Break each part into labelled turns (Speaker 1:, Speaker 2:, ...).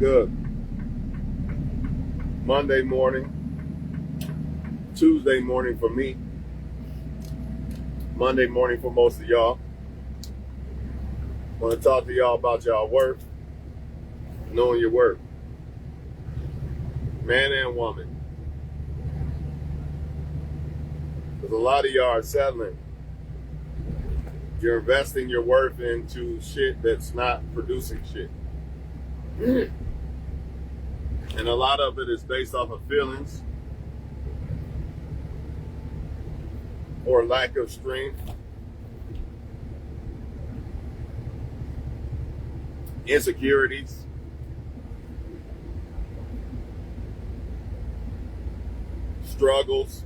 Speaker 1: good? Monday morning, Tuesday morning for me, Monday morning for most of y'all. I want to talk to y'all about y'all worth, knowing your worth. Man and woman. Because a lot of y'all are settling. You're investing your worth into shit that's not producing shit. And a lot of it is based off of feelings or lack of strength, insecurities, struggles.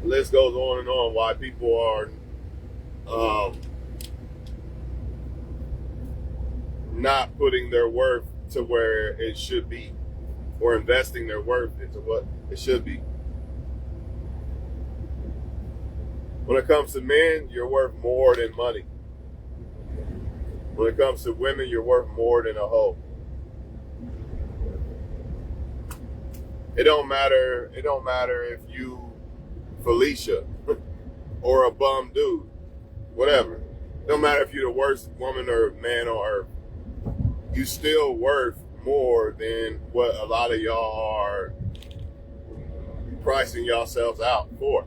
Speaker 1: The list goes on and on why people are not putting their worth to where it should be, or investing their worth into what it should be. When it comes to men, you're worth more than money. When it comes to women, you're worth more than a hoe. It don't matter if you Felicia or a bum dude, whatever. It don't matter if you're the worst woman or man on earth. You still worth more than what a lot of y'all are pricing yourselves out for.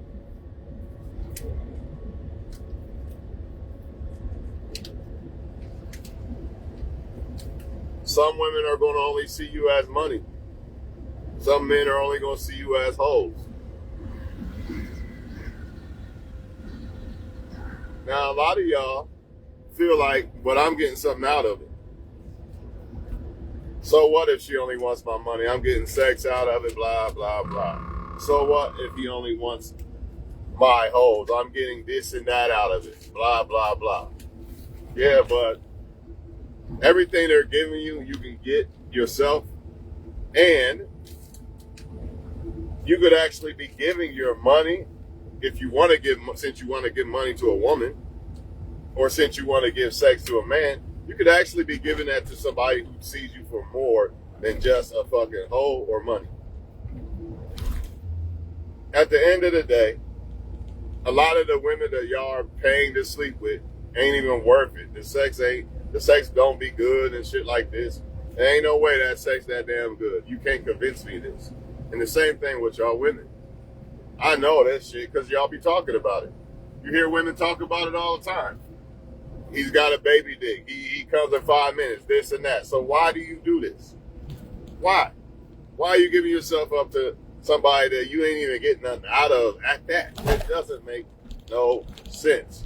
Speaker 1: Some women are going to only see you as money. Some men are only going to see you as hoes. Now, a lot of y'all feel like, but I'm getting something out of it. So what if she only wants my money? I'm getting sex out of it, blah, blah, blah. So what if he only wants my hoes? I'm getting this and that out of it, blah, blah, blah. Yeah, but everything they're giving you, you can get yourself. And you could actually be giving your money if you want to give, since you want to give money to a woman, or since you want to give sex to a man, you could actually be giving that to somebody who sees you for more than just a fucking hoe or money. At the end of the day, a lot of the women that y'all are paying to sleep with ain't even worth it. The sex don't be good and shit like this. There ain't no way that sex that damn good. You can't convince me this. And the same thing with y'all women. I know that shit because y'all be talking about it. You hear women talk about it all the time. He's got a baby dick. He comes in 5 minutes, this and that. So why do you do this? Why? Why are you giving yourself up to somebody that you ain't even getting nothing out of at that? It doesn't make no sense.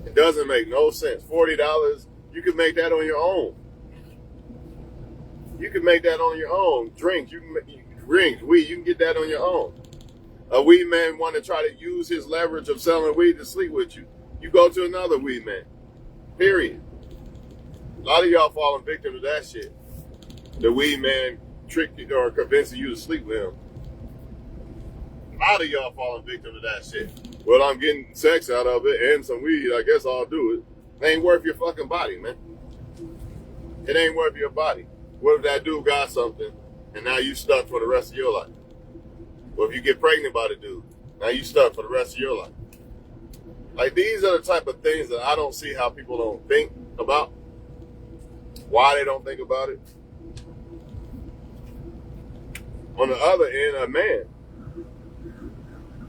Speaker 1: It doesn't make no sense. $40, you can make that on your own. You can make that on your own. Drinks, you can make drinks, weed, you can get that on your own. A weed man want to try to use his leverage of selling weed to sleep with you. You go to another weed man. Period. A lot of y'all falling victim to that shit. The weed man tricked you or convincing you to sleep with him. A lot of y'all falling victim to that shit. Well, I'm getting sex out of it and some weed. I guess I'll do it. It ain't worth your fucking body, man. It ain't worth your body. What if that dude got something and now you stuck for the rest of your life? What if you get pregnant by the dude? Now you stuck for the rest of your life. Like, these are the type of things that I don't see how people don't think about. Why they don't think about it. On the other end, a man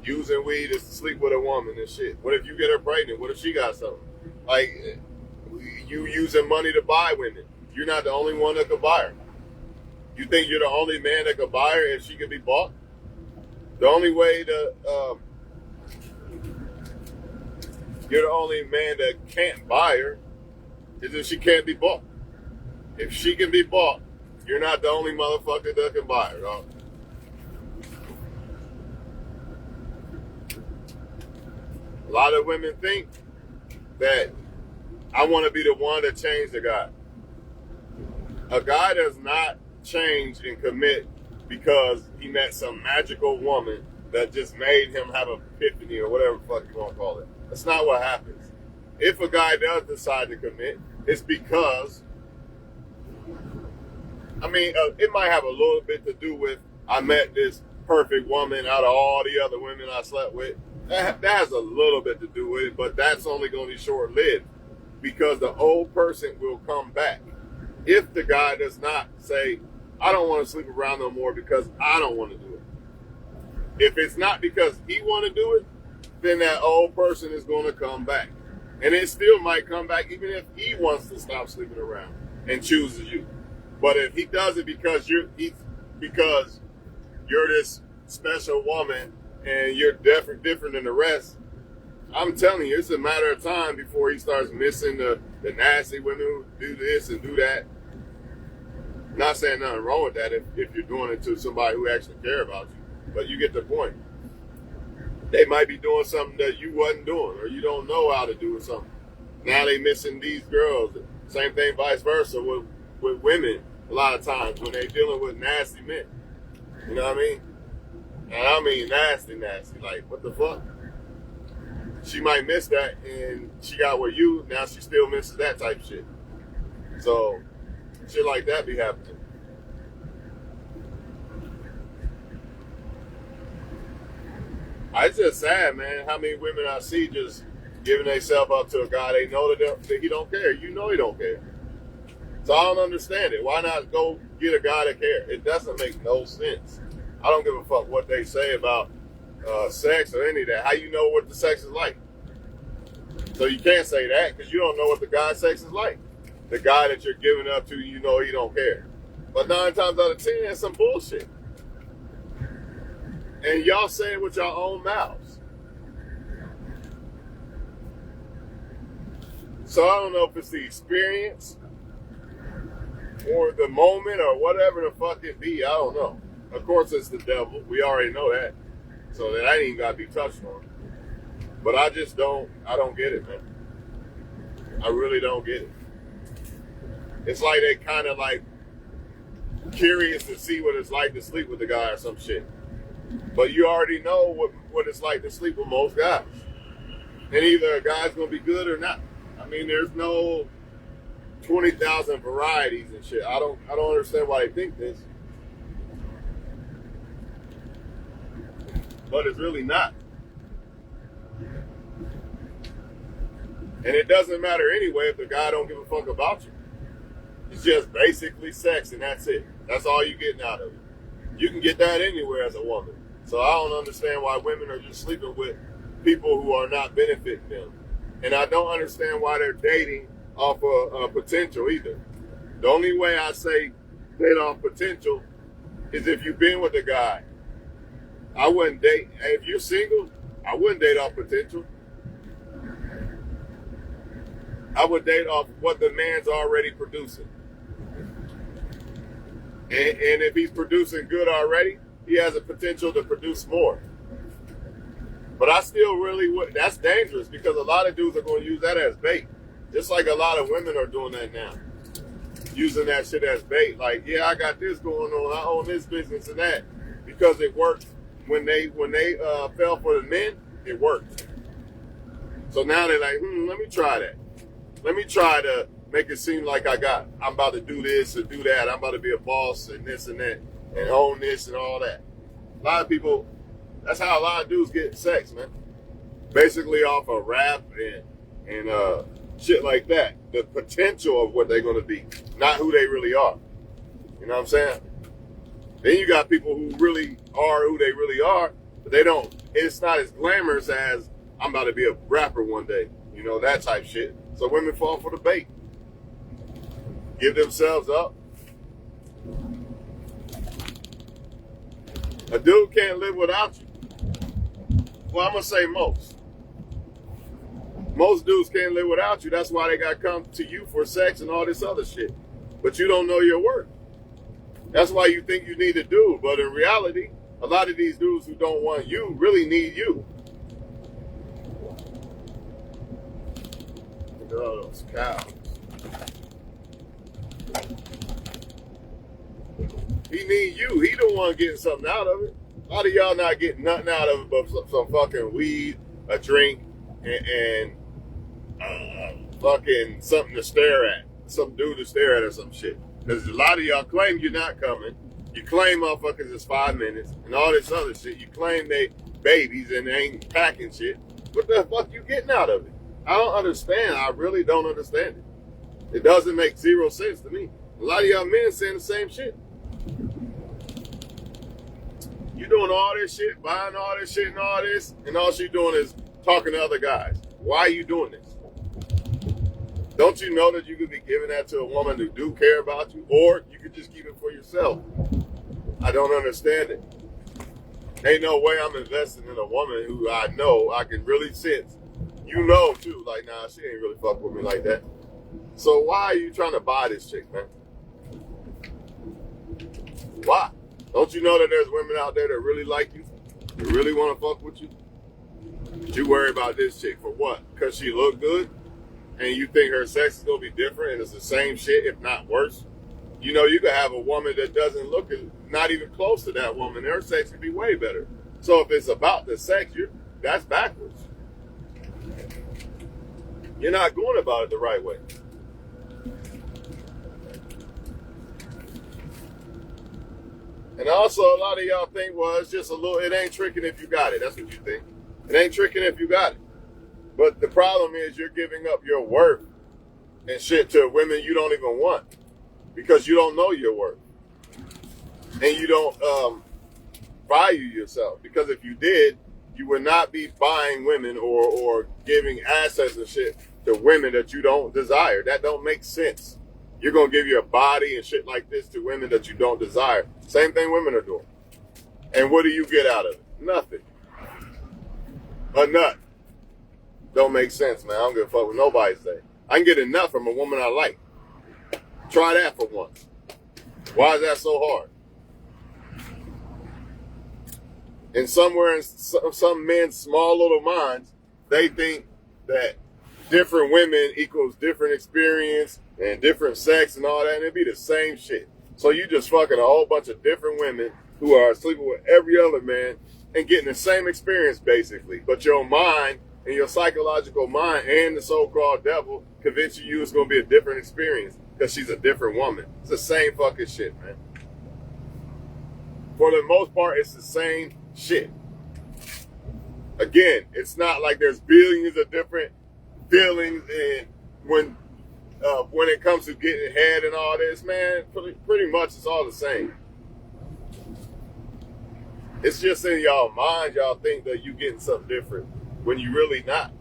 Speaker 1: using weed is to sleep with a woman and shit. What if you get her pregnant? What if she got something? Like, you using money to buy women. You're not the only one that could buy her. You think you're the only man that could buy her and she can be bought? The only way to... you're the only man that can't buy her is if she can't be bought. If she can be bought, you're not the only motherfucker that can buy her, dog. A lot of women think that I want to be the one to change the guy. A guy does not change and commit because he met some magical woman that just made him have an epiphany or whatever the fuck you want to call it. That's not what happens. If a guy does decide to commit, it's because I mean, it might have a little bit to do with I met this perfect woman out of all the other women I slept with. That has a little bit to do with it, but that's only going to be short lived because the old person will come back if the guy does not say, I don't want to sleep around no more because I don't want to do it. If it's not because he want to do it, then that old person is going to come back. And it still might come back even if he wants to stop sleeping around and chooses you. But if he does it because you're this special woman and you're different than the rest, I'm telling you, it's a matter of time before he starts missing the nasty women who do this and do that. Not saying nothing wrong with that if you're doing it to somebody who actually care about you, but you get the point. They might be doing something that you wasn't doing, or you don't know how to do something. Now they missing these girls. Same thing, vice versa with women. A lot of times when they dealing with nasty men, you know what I mean? And I mean nasty. Like what the fuck? She might miss that, and she got with you. Now she still misses that type of shit. So shit like that be happening. It's just sad, man, how many women I see just giving themselves up to a guy they know that he don't care. You know he don't care. So I don't understand it. Why not go get a guy that cares? It doesn't make no sense. I don't give a fuck what they say about sex or any of that. How you know what the sex is like? So you can't say that because you don't know what the guy's sex is like. The guy that you're giving up to, you know he don't care. But 9 times out of 10, that's some bullshit. And y'all say it with your own mouths. So I don't know if it's the experience or the moment or whatever the fuck it be. I don't know. Of course it's the devil. We already know that. So that ain't even got to be touched on. But I don't get it, man. I really don't get it. It's like they kind of like curious to see what it's like to sleep with a guy or some shit. But you already know what it's like to sleep with most guys. And either a guy's going to be good or not. I mean, there's no 20,000 varieties and shit. I don't understand why they think this. But it's really not. And it doesn't matter anyway if the guy don't give a fuck about you. It's just basically sex and that's it. That's all you're getting out of it. You can get that anywhere as a woman. So I don't understand why women are just sleeping with people who are not benefiting them. And I don't understand why they're dating off of potential either. The only way I say date off potential is if you've been with a guy. I wouldn't date, if you're single, I wouldn't date off potential. I would date off what the man's already producing. And if he's producing good already, he has a potential to produce more. But I still really would. That's dangerous because a lot of dudes are going to use that as bait. Just like a lot of women are doing that now. Using that shit as bait. Like, yeah, I got this going on. I own this business and that. Because it worked. When they fell for the men, it worked. So now they're like, let me try that. Let me try to make it seem like I'm about to do this or do that. I'm about to be a boss and this and that and own this and all that. A lot of people, that's how a lot of dudes get sex, man. Basically off of rap and shit like that. The potential of what they're going to be, not who they really are. You know what I'm saying? Then you got people who really are who they really are, but they don't. It's not as glamorous as I'm about to be a rapper one day. You know, that type shit. So women fall for the bait. Give themselves up. A dude can't live without you. Well, I'm going to say most. Most dudes can't live without you. That's why they got to come to you for sex and all this other shit. But you don't know your worth. That's why you think you need a dude. But in reality, a lot of these dudes who don't want you really need you. Look at all those cows. He need you. He the one getting something out of it. A lot of y'all not getting nothing out of it but some fucking weed, a drink, and fucking something to stare at. Some dude to stare at or some shit. Because a lot of y'all claim you're not coming. You claim motherfuckers is 5 minutes and all this other shit. You claim they babies and they ain't packing shit. What the fuck you getting out of it? I don't understand. I really don't understand it. It doesn't make zero sense to me. A lot of y'all men saying the same shit. You doing all this shit, buying all this shit and all she doing is talking to other guys. Why are you doing this? Don't you know that you could be giving that to a woman who do care about you, or you could just keep it for yourself? I don't understand it. Ain't no way I'm investing in a woman who I know I can really sense. You know too, like, nah, she ain't really fuck with me like that. So why are you trying to buy this chick, man? Why? Don't you know that there's women out there that really like you, that really want to fuck with you? But you worry about this chick for what? Because she look good? And you think her sex is going to be different and it's the same shit, if not worse? You know, you could have a woman that doesn't look not even close to that woman. Her sex could be way better. So if it's about the sex, that's backwards. You're not going about it the right way. And also, a lot of y'all think, well, it's just a little, it ain't tricking if you got it. That's what you think. It ain't tricking if you got it. But the problem is you're giving up your worth and shit to women you don't even want because you don't know your worth. And you don't value yourself. Because if you did, you would not be buying women or giving assets and shit to women that you don't desire. That don't make sense. You're going to give your body and shit like this to women that you don't desire. Same thing women are doing. And what do you get out of it? Nothing. A nut. Don't make sense, man. I don't give a fuck what nobody say. I can get a nut from a woman I like. Try that for once. Why is that so hard? And somewhere in some men's small little minds, they think that different women equals different experience and different sex and all that, and it'd be the same shit. So you just fucking a whole bunch of different women who are sleeping with every other man and getting the same experience, basically. But your mind and your psychological mind and the so-called devil convince you it's going to be a different experience because she's a different woman. It's the same fucking shit, man. For the most part, it's the same shit. Again, it's not like there's billions of different feelings, and when it comes to getting head and all this, man, pretty much it's all the same. It's just in y'all mind, y'all think that you getting something different when you really not.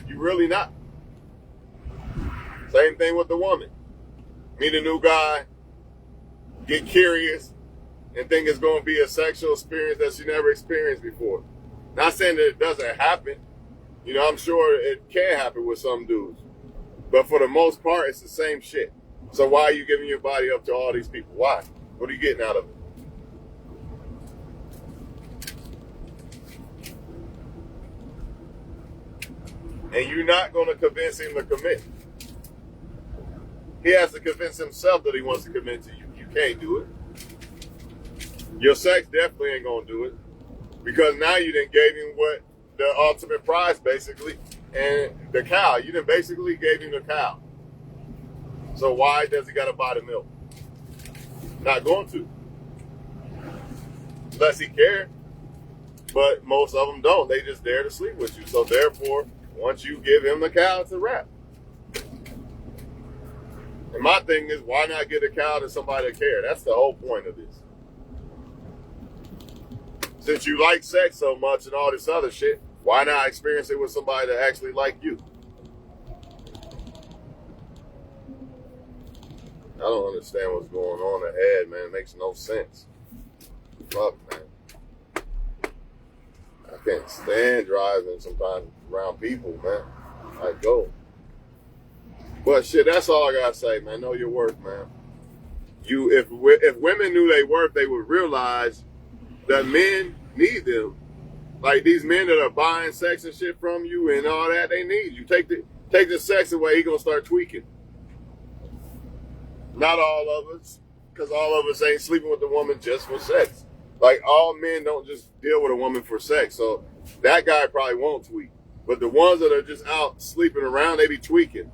Speaker 1: You really not. Same thing with the woman. Meet a new guy, get curious, and think it's going to be a sexual experience that she never experienced before. Not saying that it doesn't happen. You know, I'm sure it can happen with some dudes. But for the most part, it's the same shit. So why are you giving your body up to all these people? Why? What are you getting out of it? And you're not going to convince him to commit. He has to convince himself that he wants to commit to you. You can't do it. Your sex definitely ain't going to do it. Because now you done gave him what the ultimate prize, basically, and the cow. You done basically gave him the cow. So why does he got to buy the milk? Not going to. Unless he cares. But most of them don't. They just dare to sleep with you. So therefore, once you give him the cow, it's a wrap. And my thing is, why not get a cow to somebody that cares? That's the whole point of this. Since you like sex so much and all this other shit, why not experience it with somebody that actually like you? I don't understand what's going on ahead, man. It makes no sense. Fuck, man. I can't stand driving sometimes around people, man. I go. But shit, that's all I gotta say, man. Know your worth, man. If women knew their worth, they would realize that men need them. Like these men that are buying sex and shit from you and all that, they need you. Take the sex away, he gonna start tweaking. Not all of us, because all of us ain't sleeping with the woman just for sex. Like all men don't just deal with a woman for sex, so that guy probably won't tweak. But the ones that are just out sleeping around, they be tweaking.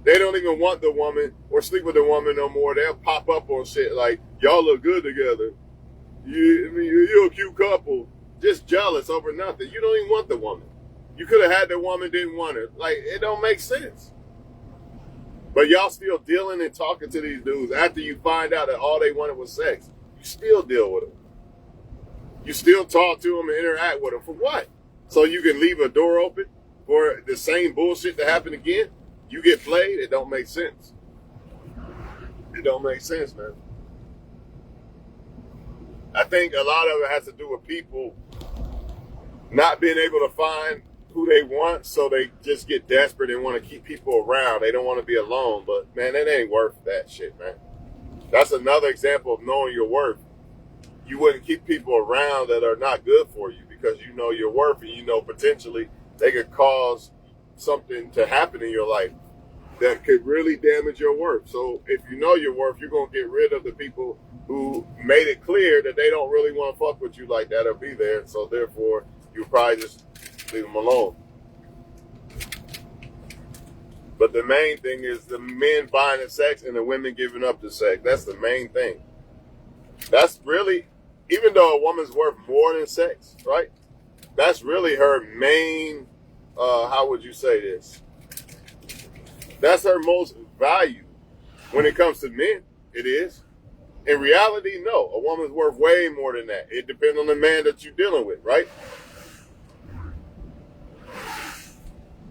Speaker 1: They don't even want the woman or sleep with the woman no more. They'll pop up on shit like, y'all look good together. You're a cute couple. Just jealous over nothing. You don't even want the woman. You could have had the woman, didn't want her. Like, it don't make sense. But y'all still dealing and talking to these dudes after you find out that all they wanted was sex. You still deal with them. You still talk to them and interact with them. For what? So you can leave a door open for the same bullshit to happen again? You get played? It don't make sense. It don't make sense, man. I think a lot of it has to do with people not being able to find who they want, so they just get desperate and want to keep people around. They don't want to be alone, but man, it ain't worth that shit, man. That's another example of knowing your worth. You wouldn't keep people around that are not good for you because you know your worth and you know potentially they could cause something to happen in your life that could really damage your worth. So if you know your worth, you're going to get rid of the people who made it clear that they don't really want to fuck with you like that or be there. So therefore, you'll probably just leave them alone. But the main thing is the men buying the sex and the women giving up the sex. That's the main thing. That's really, even though a woman's worth more than sex, right? That's really her main, how would you say this? That's her most value. When it comes to men, it is. In reality, no. A woman's worth way more than that. It depends on the man that you're dealing with, right?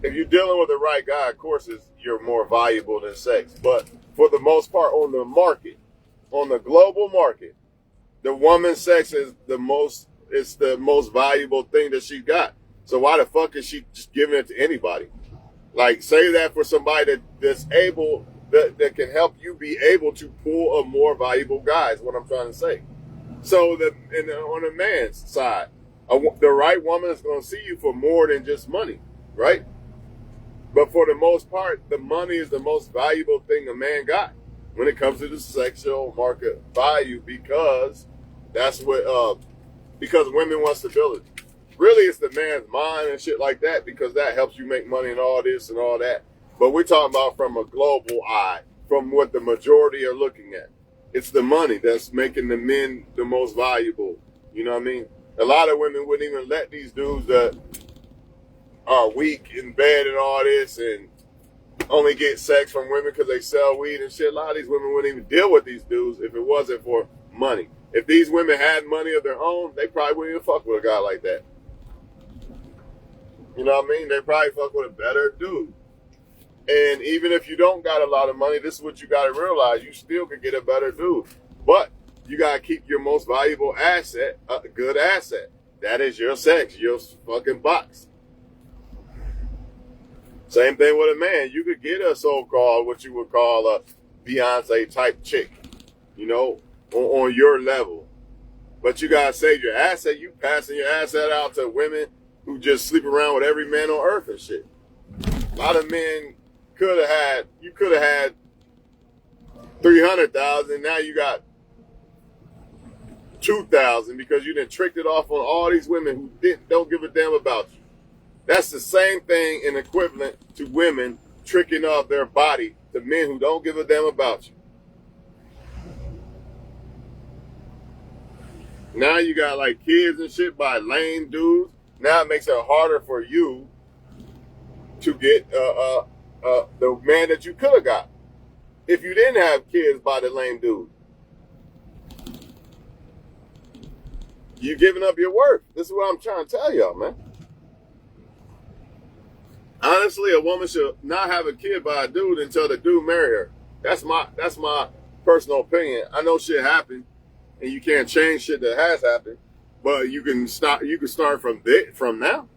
Speaker 1: If you're dealing with the right guy, of course, you're more valuable than sex. But for the most part, on the market, on the global market, the woman's sex is the most valuable thing that she got. So why the fuck is she just giving it to anybody? Like, say that for somebody that's able, that can help you be able to pull a more valuable guy is what I'm trying to say. So on the man's side, the right woman is going to see you for more than just money, right? But for the most part, the money is the most valuable thing a man got when it comes to the sexual market value because that's what, because women want stability. Really, it's the man's mind and shit like that because that helps you make money and all this and all that. But we're talking about from a global eye, from what the majority are looking at. It's the money that's making the men the most valuable. You know what I mean? A lot of women wouldn't even let these dudes that are weak in bed and all this and only get sex from women because they sell weed and shit. A lot of these women wouldn't even deal with these dudes if it wasn't for money. If these women had money of their own, they probably wouldn't even fuck with a guy like that. You know what I mean? They probably fuck with a better dude. And even if you don't got a lot of money, this is what you got to realize. You still could get a better dude. But you got to keep your most valuable asset, a good asset. That is your sex, your fucking box. Same thing with a man. You could get a so-called, what you would call a Beyonce type chick, you know, on your level. But you got to save your asset. You passing your asset out to women who just sleep around with every man on earth and shit. A lot of men you could have had 300,000. Now you got 2,000 because you done tricked it off on all these women who don't give a damn about you. That's the same thing and equivalent to women tricking off their body to men who don't give a damn about you. Now you got like kids and shit by lame dudes. Now it makes it harder for you to get the man that you could have got if you didn't have kids by the lame dude. You're giving up your worth. This is what I'm trying to tell y'all, man. Honestly, a woman should not have a kid by a dude until the dude marry her. That's my personal opinion. I know shit happened, and you can't change shit that has happened, but you can start from now.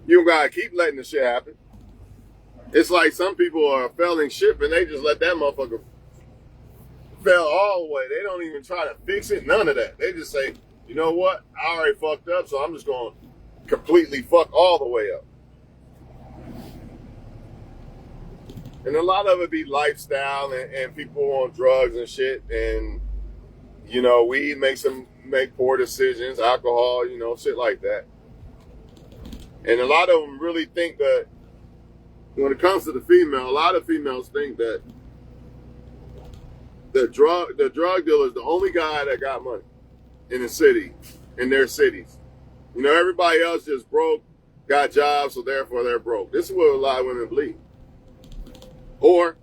Speaker 1: You don't gotta keep letting the shit happen. It's like some people are failing ship and they just let that motherfucker fail all the way. They don't even try to fix it. None of that. They just say, you know what? I already fucked up, so I'm just gonna completely fuck all the way up. And a lot of it be lifestyle and people on drugs and shit. And, you know, weed makes them make poor decisions, alcohol, you know, shit like that. And a lot of them really think that When it comes to the female, a lot of females think that the drug dealer is the only guy that got money in the city, in their cities. You know, everybody else just broke, got jobs, so therefore they're broke. This is what a lot of women believe. Or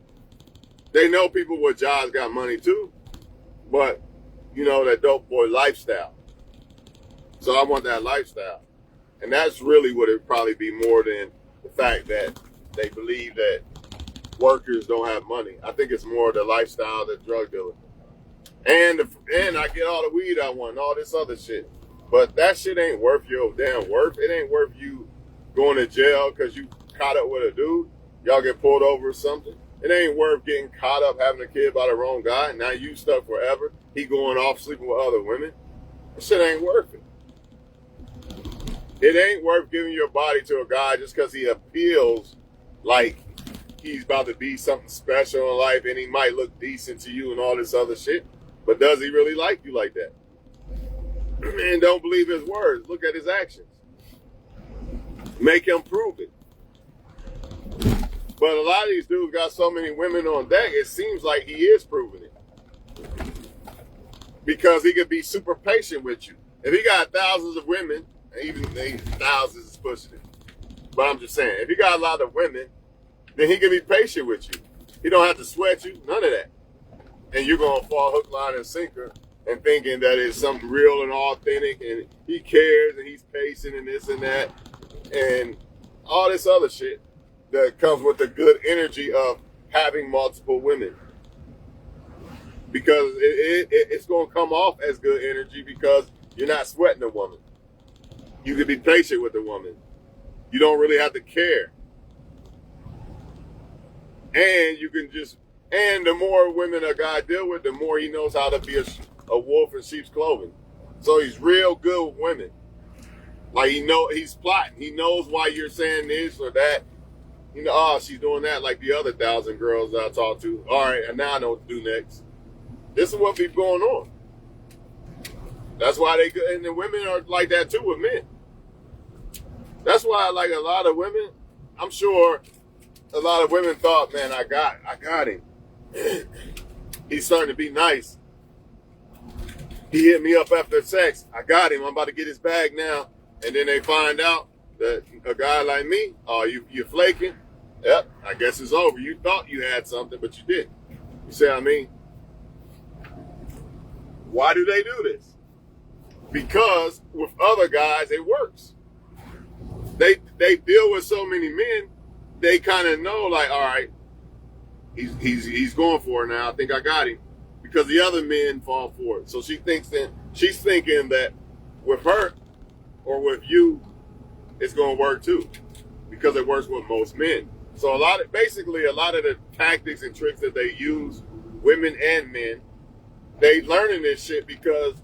Speaker 1: they know people with jobs got money too, but you know, that dope boy lifestyle. So I want that lifestyle. And that's really what it probably be more than the fact that they believe that workers don't have money. I think it's more the lifestyle of the drug dealer. And I get all the weed I want and all this other shit. But that shit ain't worth your damn worth. It ain't worth you going to jail because you caught up with a dude. Y'all get pulled over or something. It ain't worth getting caught up having a kid by the wrong guy. Now you stuck forever. He going off sleeping with other women. That shit ain't worth it. It ain't worth giving your body to a guy just because he appeals like he's about to be something special in life and he might look decent to you and all this other shit. But does he really like you like that? And don't believe his words. Look at his actions. Make him prove it. But a lot of these dudes got so many women on deck, it seems like he is proving it. Because he could be super patient with you. If he got thousands of women, even thousands is pushing it. But I'm just saying, if he got a lot of women, then he can be patient with you. He don't have to sweat you, none of that. And you're going to fall hook, line, and sinker and thinking that it's something real and authentic and he cares and he's patient and this and that and all this other shit that comes with the good energy of having multiple women. Because it's going to come off as good energy because you're not sweating a woman. You can be patient with a woman. You don't really have to care. And you can just, and the more women a guy deal with, the more he knows how to be a wolf in sheep's clothing. So he's real good with women. Like he's plotting. He knows why you're saying this or that. You know, oh, she's doing that like the other 1,000 girls I talked to. All right, and now I know what to do next. This is what be going on. That's why and the women are like that too with men. That's why like a lot of women, I'm sure a lot of women thought, man, I got him. He's starting to be nice. He hit me up after sex. I got him. I'm about to get his bag now. And then they find out that a guy like me, oh, you're flaking? Yep, I guess it's over. You thought you had something, but you didn't. You see what I mean? Why do they do this? Because with other guys, it works. They deal with so many men, they kind of know, like, all right, he's going for it now. I think I got him. Because the other men fall for it. So she's thinking that with her or with you, it's going to work too. Because it works with most men. So a lot of the tactics and tricks that they use, women and men, they learning this shit because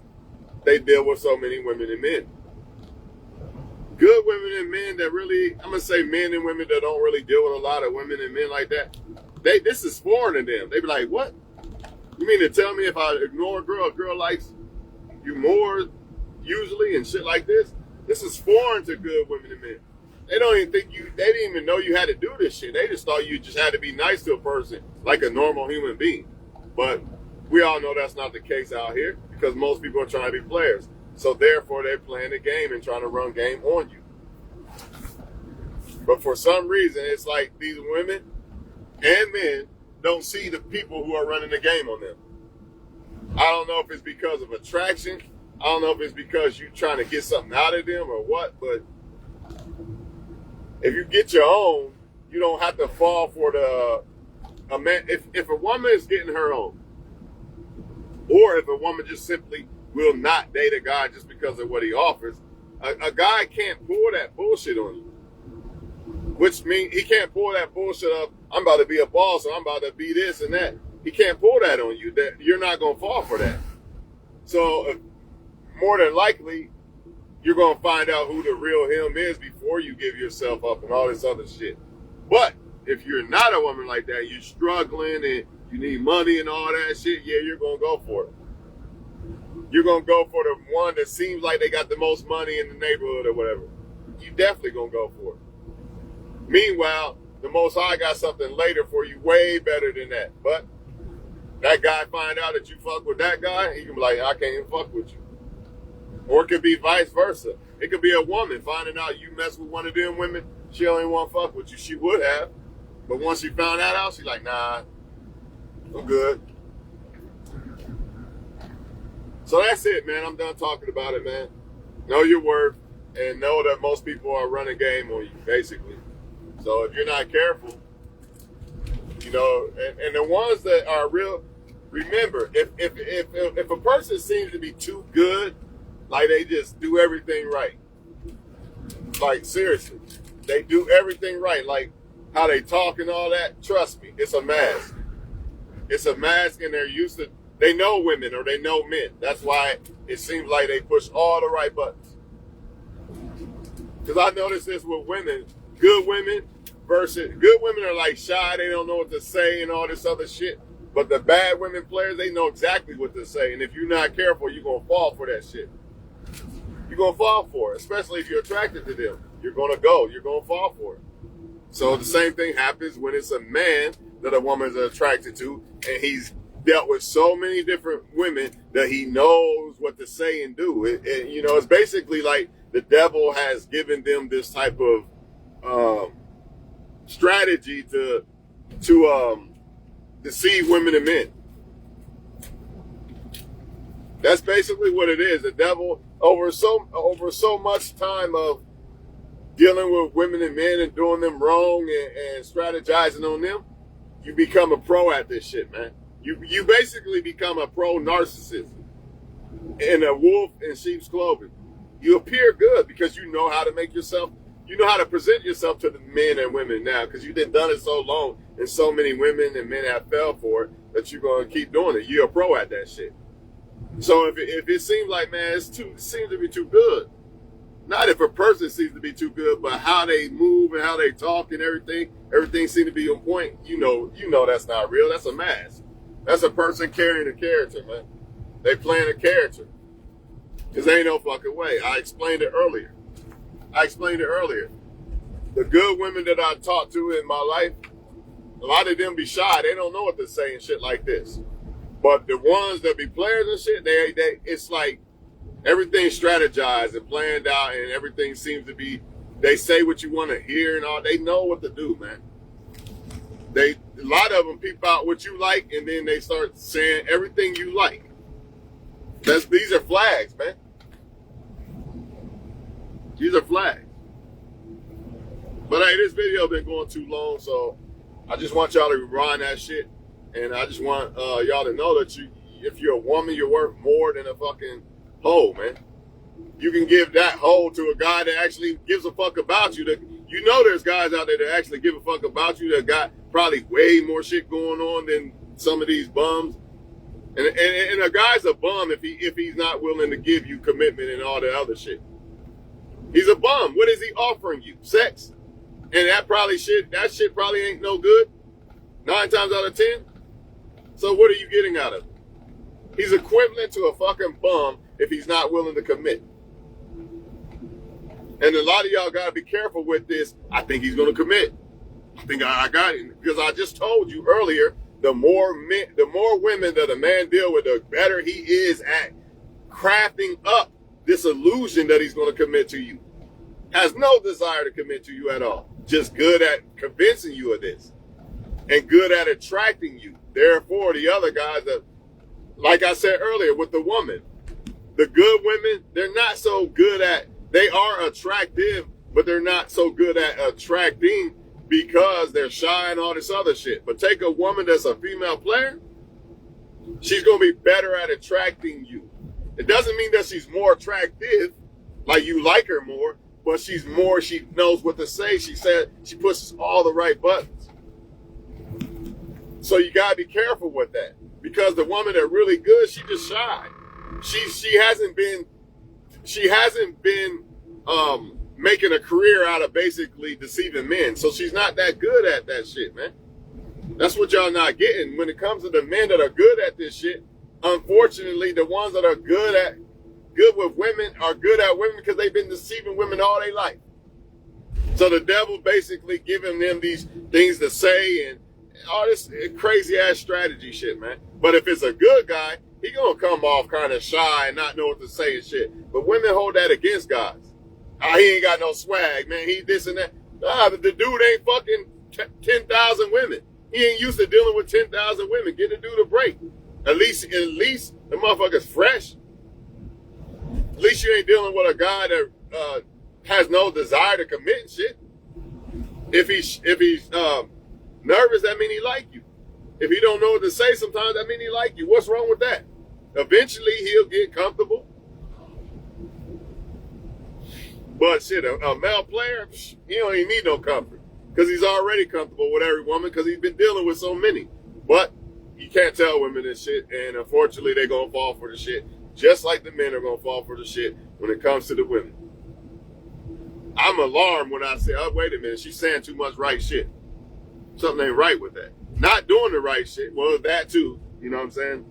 Speaker 1: they deal with so many women and men. Good women and men that really, I'm going to say men and women that don't really deal with a lot of women and men like that, this is foreign to them. They be like, what? You mean to tell me if I ignore a girl likes you more usually and shit like this? This is foreign to good women and men. They don't even think they didn't even know you had to do this shit. They just thought you just had to be nice to a person like a normal human being. But we all know that's not the case out here because most people are trying to be players. So therefore, they're playing the game and trying to run game on you. But for some reason, it's like these women and men don't see the people who are running the game on them. I don't know if it's because of attraction. I don't know if it's because you're trying to get something out of them or what. But if you get your own, you don't have to fall for a man. If a woman is getting her own, or if a woman just simply will not date a guy just because of what he offers, a guy can't pull that bullshit on you. Which means he can't pull that bullshit of, I'm about to be a boss, or I'm about to be this and that. He can't pull that on you. That you're not going to fall for that. So more than likely, you're going to find out who the real him is before you give yourself up and all this other shit. But if you're not a woman like that, you're struggling and you need money and all that shit, yeah, you're going to go for it. You're going to go for the one that seems like they got the most money in the neighborhood or whatever. You definitely going to go for it. Meanwhile, the Most High got something later for you way better than that. But that guy find out that you fuck with that guy, he can be like, I can't even fuck with you. Or it could be vice versa. It could be a woman finding out you mess with one of them women, she don't even want to fuck with you. She would have. But once she found that out, she's like, nah, I'm good. So that's it, man. I'm done talking about it, man. Know your worth and know that most people are running game on you, basically. So if you're not careful, you know, and the ones that are real, remember, if a person seems to be too good, like they just do everything right. Like seriously, they do everything right. Like how they talk and all that. Trust me, it's a mask. It's a mask, and they're used to. They know women or they know men. That's why it seems like they push all the right buttons. Because I noticed this with women. Good women are like shy. They don't know what to say and all this other shit. But the bad women players, they know exactly what to say. And if you're not careful, you're going to fall for that shit. You're going to fall for it, especially if you're attracted to them. You're going to go. You're going to fall for it. So the same thing happens when it's a man that a woman is attracted to, and he's dealt with so many different women that he knows what to say and do. You know, it's basically like the devil has given them this type of strategy to deceive women and men. That's basically what it is. The devil, over so much time of dealing with women and men and doing them wrong and strategizing on them, you become a pro at this shit, man. You basically become a pro narcissist in a wolf in sheep's clothing. You appear good because you know how to make yourself, you know how to present yourself to the men and women now because you've done it so long and so many women and men have fell for it that you're going to keep doing it. You're a pro at that shit. So if it seems like, man, it seems to be too good. Not if a person seems to be too good, but how they move and how they talk and everything seems to be on point. You know that's not real. That's a mask. That's a person carrying a character, man. They playing a character. Because there ain't no fucking way. I explained it earlier. The good women that I talked to in my life, a lot of them be shy. They don't know what to say and shit like this. But the ones that be players and shit, it's like everything's strategized and planned out, and everything seems to be, they say what you want to hear and all. They know what to do, man. A lot of them peep out what you like, and then they start saying everything you like. These are flags, man. These are flags. But hey, this video been going too long, so I just want y'all to rewind that shit, and I just want y'all to know that if you're a woman, you're worth more than a fucking hoe, man. You can give that hoe to a guy that actually gives a fuck about you. You know there's guys out there that actually give a fuck about you that got probably way more shit going on than some of these bums. And a guy's a bum if he's not willing to give you commitment and all that other shit. He's a bum. What is he offering you? Sex? And that shit probably ain't no good. 9 times out of 10. So what are you getting out of it? He's equivalent to a fucking bum if he's not willing to commit. And a lot of y'all got to be careful with this. I think he's going to commit. I think I got it. Because I just told you earlier, the more women that a man deal with, the better he is at crafting up this illusion that he's going to commit to you. Has no desire to commit to you at all. Just good at convincing you of this. And good at attracting you. Therefore, the other guys that, like I said earlier with the woman, the good women, they're not so good at, they are attractive, but they're not so good at attracting because they're shy and all this other shit. But take a woman that's a female player, she's going to be better at attracting you. It doesn't mean that she's more attractive, like you like her more, but she knows what to say. She pushes all the right buttons. So you got to be careful with that. Because the woman that really good, she just shy. She hasn't been making a career out of basically deceiving men. So she's not that good at that shit, man. That's what y'all not getting. When it comes to the men that are good at this shit, unfortunately, the ones that are good with women are good at women because they've been deceiving women all their life. So the devil basically giving them these things to say and all this crazy ass strategy shit, man. But if it's a good guy, he gonna come off kind of shy and not know what to say and shit. But women hold that against guys. He ain't got no swag, man. He this and that. Nah, the dude ain't fucking 10,000 women. He ain't used to dealing with 10,000 women. Get the dude a break. At least the motherfucker's fresh. At least you ain't dealing with a guy that has no desire to commit and shit. If he's nervous, that mean he like you. If he don't know what to say sometimes, that mean he like you. What's wrong with that? Eventually, he'll get comfortable. But shit, a male player, he don't even need no comfort because he's already comfortable with every woman because he's been dealing with so many. But you can't tell women this shit, and unfortunately, they're going to fall for the shit, just like the men are going to fall for the shit when it comes to the women. I'm alarmed when I say, oh, wait a minute, she's saying too much right shit. Something ain't right with that. Not doing the right shit, well, that too, you know what I'm saying?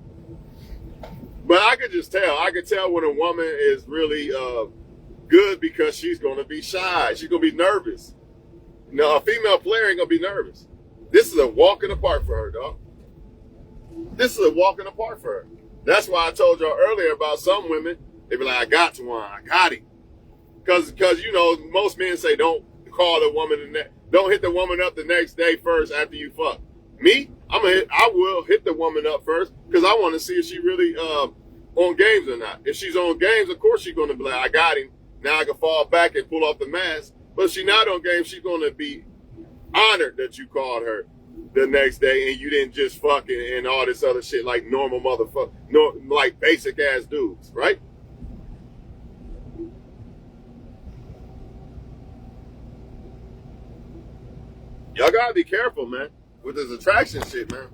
Speaker 1: But I could just tell. I could tell when a woman is really good because she's going to be shy. She's going to be nervous. No, a female player ain't going to be nervous. This is a walk in the park for her, dog. This is a walk in the park for her. That's why I told y'all earlier about some women. They be like, I got one. I got him. Because you know, most men say don't call the woman, don't hit the woman up the next day first after you fuck. Me, I will hit the woman up first because I want to see if she really on games or not. If she's on games, of course she's going to be like, I got him. Now I can fall back and pull off the mask. But if she's not on games, she's going to be honored that you called her the next day and you didn't just fuck and all this other shit like normal motherfucker, like basic ass dudes, right? Y'all gotta be careful, man, with this attraction shit, man.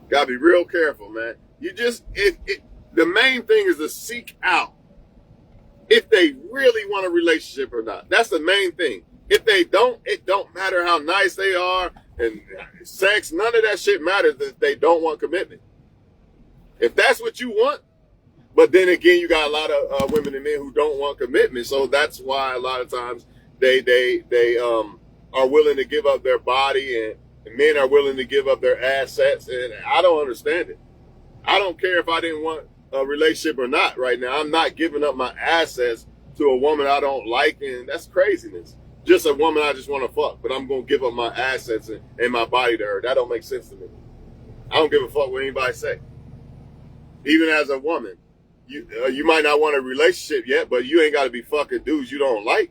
Speaker 1: Gotta be real careful, man. You just, the main thing is to seek out if they really want a relationship or not. That's the main thing. If they don't, it don't matter how nice they are and sex, none of that shit matters if they don't want commitment. If that's what you want, but then again, you got a lot of women and men who don't want commitment. So that's why a lot of times they are willing to give up their body and men are willing to give up their assets. And I don't understand it. I don't care if I didn't want a relationship or not right now. I'm not giving up my assets to a woman I don't like. And that's craziness. Just a woman I just want to fuck, but I'm going to give up my assets and my body to her. That don't make sense to me. I don't give a fuck what anybody say. Even as a woman, you might not want a relationship yet, but you ain't got to be fucking dudes you don't like.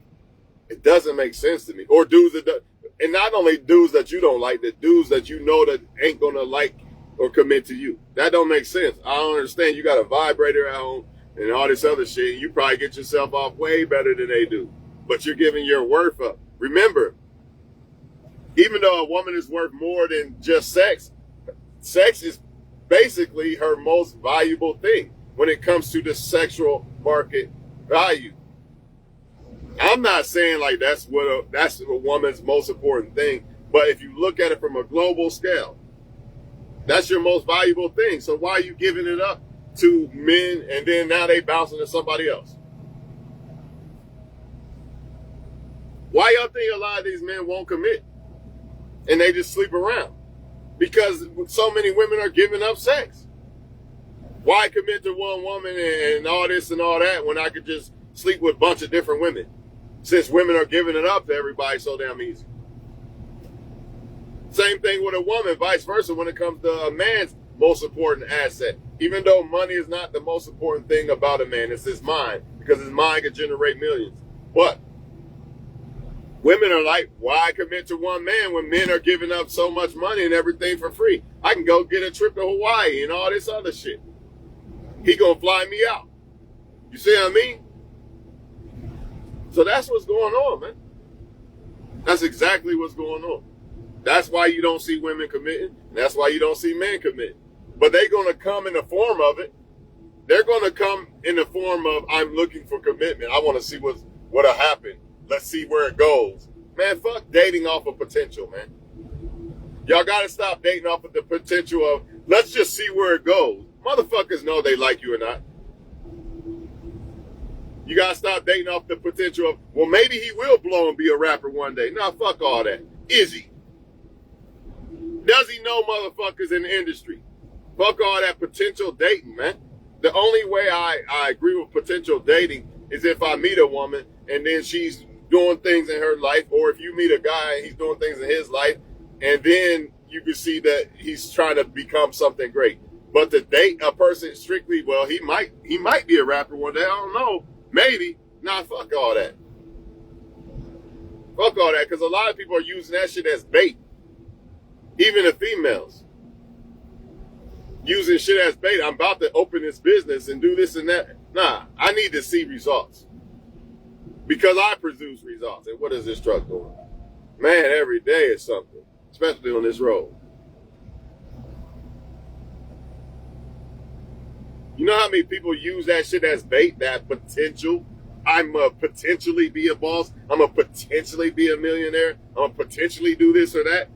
Speaker 1: It doesn't make sense to me. Or dudes and not only dudes that you don't like, the dudes that you know that ain't going to like or commit to you. That don't make sense. I don't understand. You got a vibrator at home and all this other shit. You probably get yourself off way better than they do. But you're giving your worth up. Remember, even though a woman is worth more than just sex, sex is basically her most valuable thing when it comes to the sexual market value. I'm not saying like that's a woman's most important thing, but if you look at it from a global scale, that's your most valuable thing. So why are you giving it up to men and then now they bouncing to somebody else? Why y'all think a lot of these men won't commit and they just sleep around? Because so many women are giving up sex. Why commit to one woman and all this and all that when I could just sleep with a bunch of different women? Since women are giving it up to everybody so damn easy. Same thing with a woman, vice versa when it comes to a man's most important asset. Even though money is not the most important thing about a man, it's his mind, because his mind can generate millions. But women are like, why commit to one man when men are giving up so much money and everything for free? I can go get a trip to Hawaii and all this other shit. He gonna fly me out. You see what I mean? So that's what's going on, man. That's exactly what's going on. That's why you don't see women committing. And that's why you don't see men committing. But they're going to come in the form of it. They're going to come in the form of, I'm looking for commitment. I want to see what'll happen. Let's see where it goes. Man, fuck dating off of potential, man. Y'all got to stop dating off of the potential of, let's just see where it goes. Motherfuckers know they like you or not. You gotta stop dating off the potential of, well, maybe he will blow and be a rapper one day. Nah, fuck all that. Is he? Does he know motherfuckers in the industry? Fuck all that potential dating, man. The only way I agree with potential dating is if I meet a woman and then she's doing things in her life, or if you meet a guy and he's doing things in his life, and then you can see that he's trying to become something great. But to date a person strictly, well, he might be a rapper one day. I don't know. Maybe. Nah, fuck all that. Fuck all that, because a lot of people are using that shit as bait. Even the females. Using shit as bait. I'm about to open this business and do this and that. Nah, I need to see results. Because I produce results. And what is this truck doing? Man, every day is something. Especially on this road. You know how many people use that shit as bait? That potential? I'm going to potentially be a boss. I'm going to potentially be a millionaire. I'm going to potentially do this or that.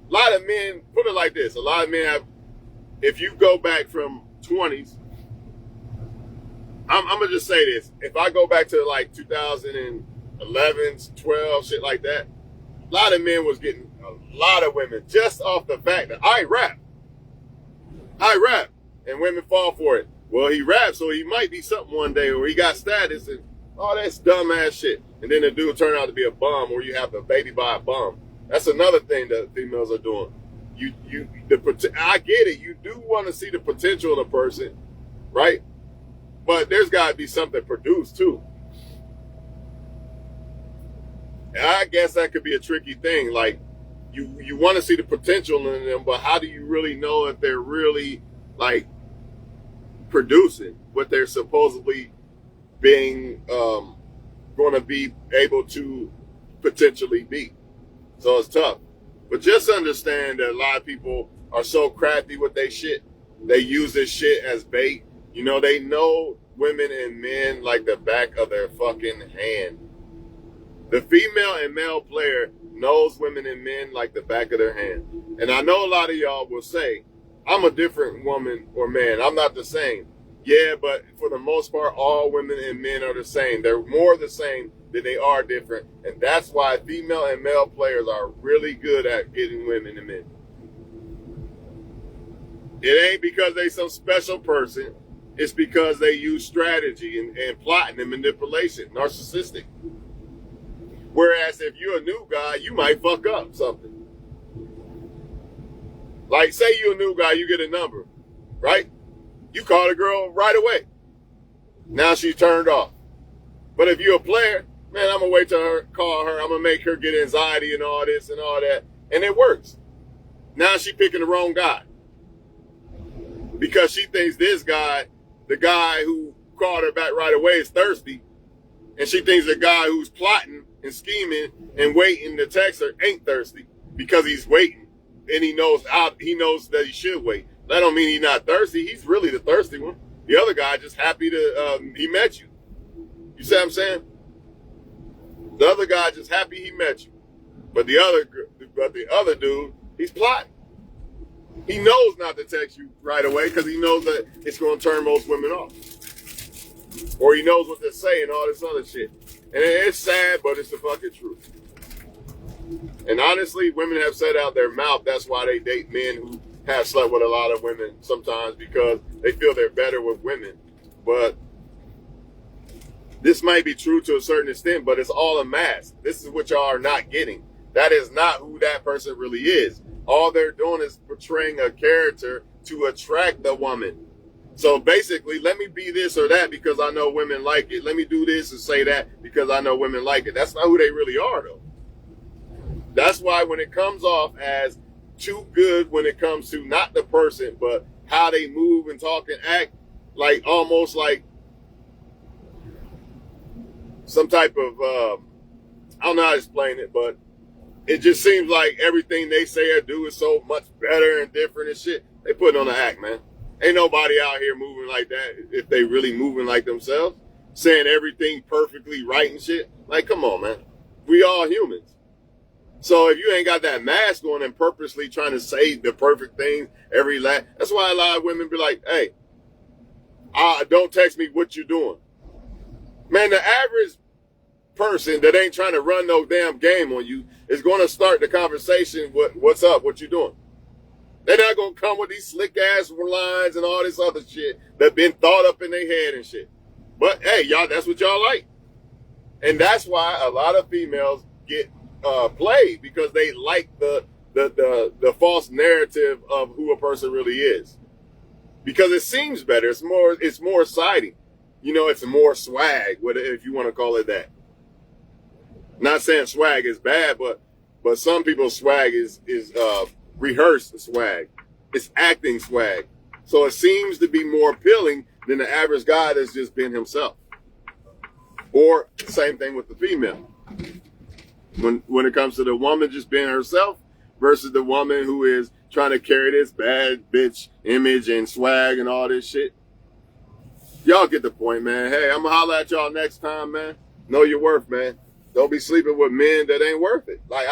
Speaker 1: A lot of men, put it like this. A lot of men have, if you go back from 20s, I'm going to just say this. If I go back to like 2011, 12, shit like that, a lot of men was getting a lot of women just off the fact that I rap. And women fall for it. Well, he raps, so he might be something one day, or he got status, and all that's dumbass shit. And then the dude turned out to be a bum, or you have the baby by a bum. That's another thing that females are doing. I get it. You do want to see the potential in a person, right? But there's got to be something produced too. And I guess that could be a tricky thing. Like, you want to see the potential in them, but how do you really know if they're really like producing what they're supposedly being going to be able to potentially be? So it's tough. But just understand that a lot of people are so crafty with their shit. They use this shit as bait. You know, they know women and men like the back of their fucking hand. The female and male player knows women and men like the back of their hand. And I know a lot of y'all will say, I'm a different woman or man. I'm not the same. Yeah, but for the most part, all women and men are the same. They're more the same than they are different. And that's why female and male players are really good at getting women and men. It ain't because they some special person. It's because they use strategy and plotting and manipulation, narcissistic. Whereas if you're a new guy, you might fuck up something. Like, say you're a new guy, you get a number, right? You call the girl right away. Now she's turned off. But if you're a player, man, I'm going to wait till her, call her. I'm going to make her get anxiety and all this and all that. And it works. Now she's picking the wrong guy. Because she thinks this guy, the guy who called her back right away, is thirsty. And she thinks the guy who's plotting and scheming and waiting to text her ain't thirsty because he's waiting. And he knows that he should wait. That don't mean he's not thirsty. He's really the thirsty one. The other guy just happy to he met you. You see what I'm saying? The other guy just happy he met you. But the other dude, he's plotting. He knows not to text you right away because he knows that it's going to turn most women off. Or he knows what to say and all this other shit. And it's sad, but it's the fucking truth. And honestly, women have said out their mouth that's why they date men who have slept with a lot of women sometimes, because they feel they're better with women. But this might be true to a certain extent, but it's all a mask. This is what y'all are not getting. That is not who that person really is. All they're doing is portraying a character to attract the woman. So basically, let me be this or that because I know women like it. Let me do this and say that because I know women like it. That's not who they really are, though. That's why when it comes off as too good, when it comes to not the person, but how they move and talk and act, like almost like some type of, I don't know how to explain it, but it just seems like everything they say or do is so much better and different and shit. They put on an act, man. Ain't nobody out here moving like that if they really moving like themselves, saying everything perfectly right and shit. Like, come on, man. We all humans. So if you ain't got that mask on and purposely trying to say the perfect thing every last, that's why a lot of women be like, hey, don't text me what you doing. Man, the average person that ain't trying to run no damn game on you is going to start the conversation with, what's up, what you doing? They're not going to come with these slick ass lines and all this other shit that been thought up in their head and shit. But hey, y'all, that's what y'all like. And that's why a lot of females get played, because they like the false narrative of who a person really is. Because it seems better. It's more exciting. You know, it's more swag, if you want to call it that. Not saying swag is bad, but some people's swag is rehearsed swag. It's acting swag. So it seems to be more appealing than the average guy that's just been himself. Or same thing with the female. When it comes to the woman just being herself versus the woman who is trying to carry this bad bitch image and swag and all this shit. Y'all get the point, man. Hey, I'm gonna holler at y'all next time, man. Know your worth, man. Don't be sleeping with men that ain't worth it. Like,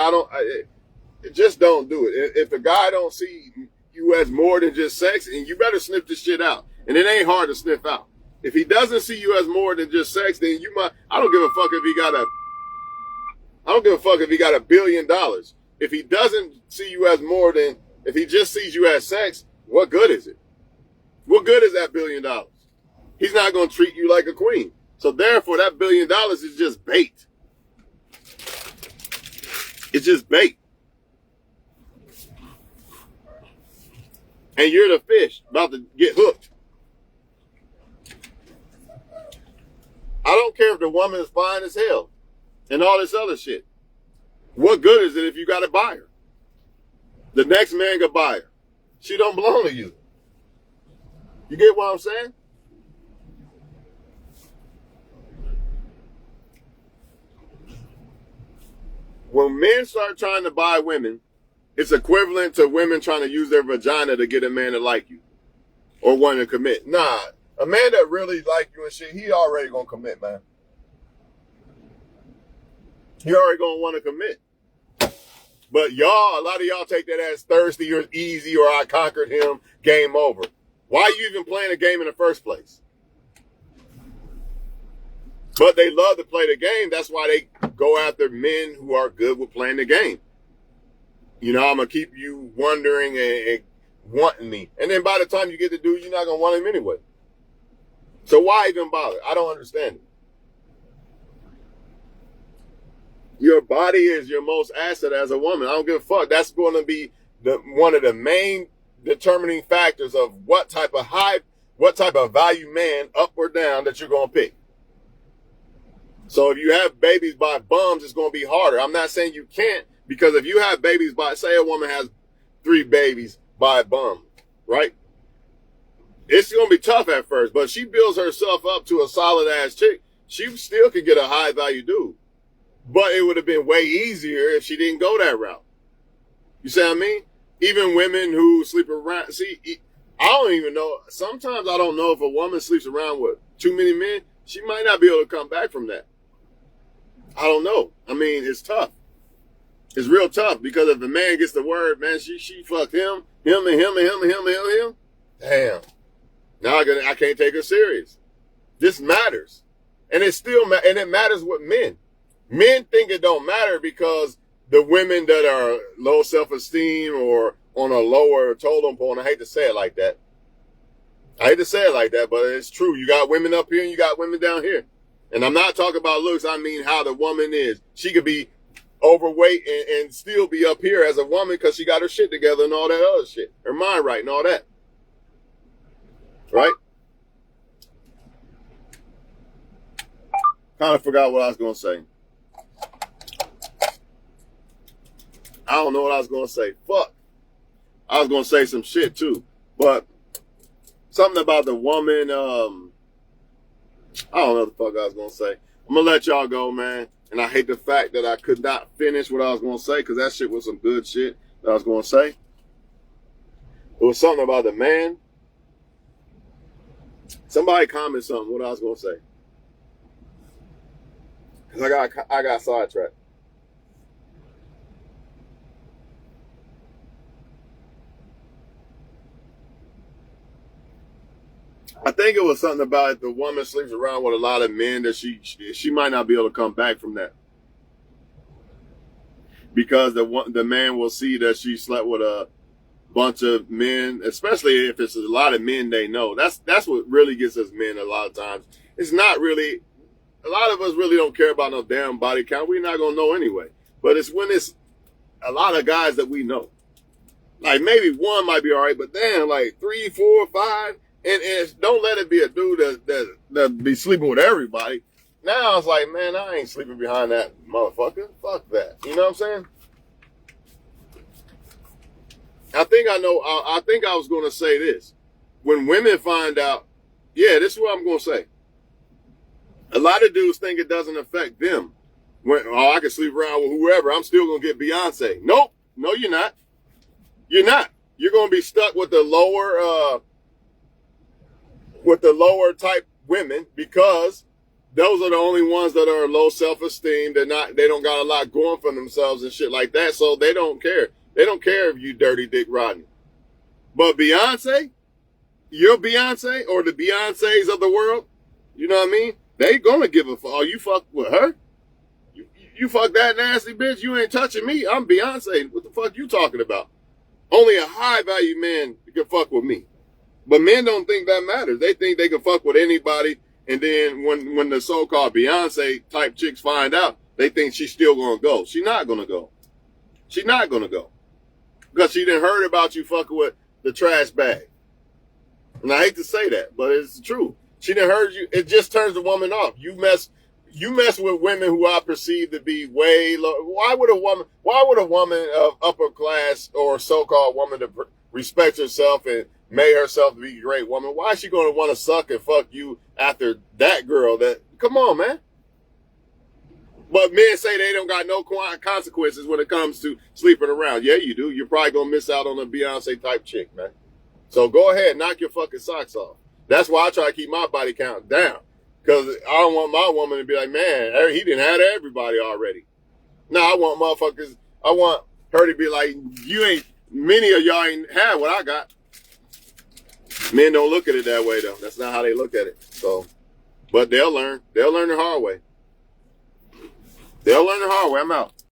Speaker 1: just don't do it. If the guy don't see you as more than just sex, and you better sniff this shit out. And it ain't hard to sniff out. If he doesn't see you as more than just sex, then you might, I don't give a fuck if he got $1 billion. If he doesn't see you as more than, if he just sees you as sex, what good is it? What good is that $1 billion? He's not going to treat you like a queen. So therefore, that $1 billion is just bait. It's just bait. And you're the fish about to get hooked. I don't care if the woman is fine as hell and all this other shit. What good is it if you got to buy her? The next man can buy her. She don't belong to you. You get what I'm saying? When men start trying to buy women, it's equivalent to women trying to use their vagina to get a man to like you or want to commit. Nah, a man that really like you and shit, he already gonna commit, man. He already gonna want to commit. But y'all, a lot of y'all take that as thirsty or easy or I conquered him, game over. Why are you even playing a game in the first place? But they love to play the game. That's why they go after men who are good with playing the game. You know, I'm going to keep you wondering and wanting me. And then by the time you get the dude, you're not going to want him anyway. So why even bother? I don't understand it. Your body is your most asset as a woman. I don't give a fuck. That's going to be one of the main determining factors of what type of value man, up or down, that you're going to pick. So if you have babies by bums, it's going to be harder. I'm not saying you can't, because if you have babies by, say a woman has 3 babies by a bum, right? It's going to be tough at first, but she builds herself up to a solid ass chick. She still could get a high value dude, but it would have been way easier if she didn't go that route. You see what I mean? Even women who sleep around, see, I don't even know. Sometimes I don't know if a woman sleeps around with too many men, she might not be able to come back from that. I don't know. I mean, it's tough. It's real tough, because if the man gets the word, man, she fucked him, and him. Damn. Now I can't take her serious. This matters. And it matters with men. Men think it don't matter because the women that are low self-esteem or on a lower totem pole, and I hate to say it like that. But it's true. You got women up here and you got women down here. And I'm not talking about looks. I mean how the woman is. She could be overweight and still be up here as a woman because she got her shit together and all that other shit. Her mind right and all that. Right? Kind of forgot what I was going to say. I don't know what I was going to say. Fuck. I was going to say some shit too. But something about the woman, I don't know what the fuck I was going to say. I'm going to let y'all go, man. And I hate the fact that I could not finish what I was going to say, because that shit was some good shit that I was going to say. It was something about the man. Somebody comment something what I was going to say. Because I got sidetracked. I think it was something about if the woman sleeps around with a lot of men that she might not be able to come back from that because the man will see that she slept with a bunch of men, especially if it's a lot of men they know. That's what really gets us men a lot of times. It's not really, a lot of us really don't care about no damn body count. We're not gonna know anyway. But it's when it's a lot of guys that we know. Like maybe one might be all right, but damn, like 3, 4, 5, and don't let it be a dude that be sleeping with everybody. Now it's like, man, I ain't sleeping behind that motherfucker. Fuck that. You know what I'm saying? I think I know. I think I was going to say this. When women find out, yeah, this is what I'm going to say. A lot of dudes think it doesn't affect them. When, I can sleep around with whoever. I'm still going to get Beyonce. Nope. No, you're not. You're not. You're going to be stuck with the lower type women because those are the only ones that are low self-esteem. They don't got a lot going for themselves and shit like that. So they don't care. They don't care if you dirty dick Rodney. But Beyonce, your Beyonce or the Beyoncés of the world, you know what I mean? They gonna give a fuck. Oh, you fuck with her? You fuck that nasty bitch? You ain't touching me. I'm Beyonce. What the fuck you talking about? Only a high value man can fuck with me. But men don't think that matters. They think they can fuck with anybody. And then when the so-called Beyonce type chicks find out, they think she's still gonna go. She's not gonna go. She's not gonna go. Because she didn't heard about you fucking with the trash bag. And I hate to say that, but it's true. She didn't heard you. It just turns the woman off. You mess with women who I perceive to be way low. Why would a woman of upper class or so-called woman to respect herself and make herself be a great woman, why is she going to want to suck and fuck you after that girl? Come on, man. But men say they don't got no consequences when it comes to sleeping around. Yeah, you do. You're probably going to miss out on a Beyonce type chick, man. So go ahead, knock your fucking socks off. That's why I try to keep my body count down. Because I don't want my woman to be like, man, he didn't have everybody already. No, I want her to be like, many of y'all ain't had what I got. Men don't look at it that way, though. That's not how they look at it. So, but they'll learn. They'll learn the hard way. I'm out.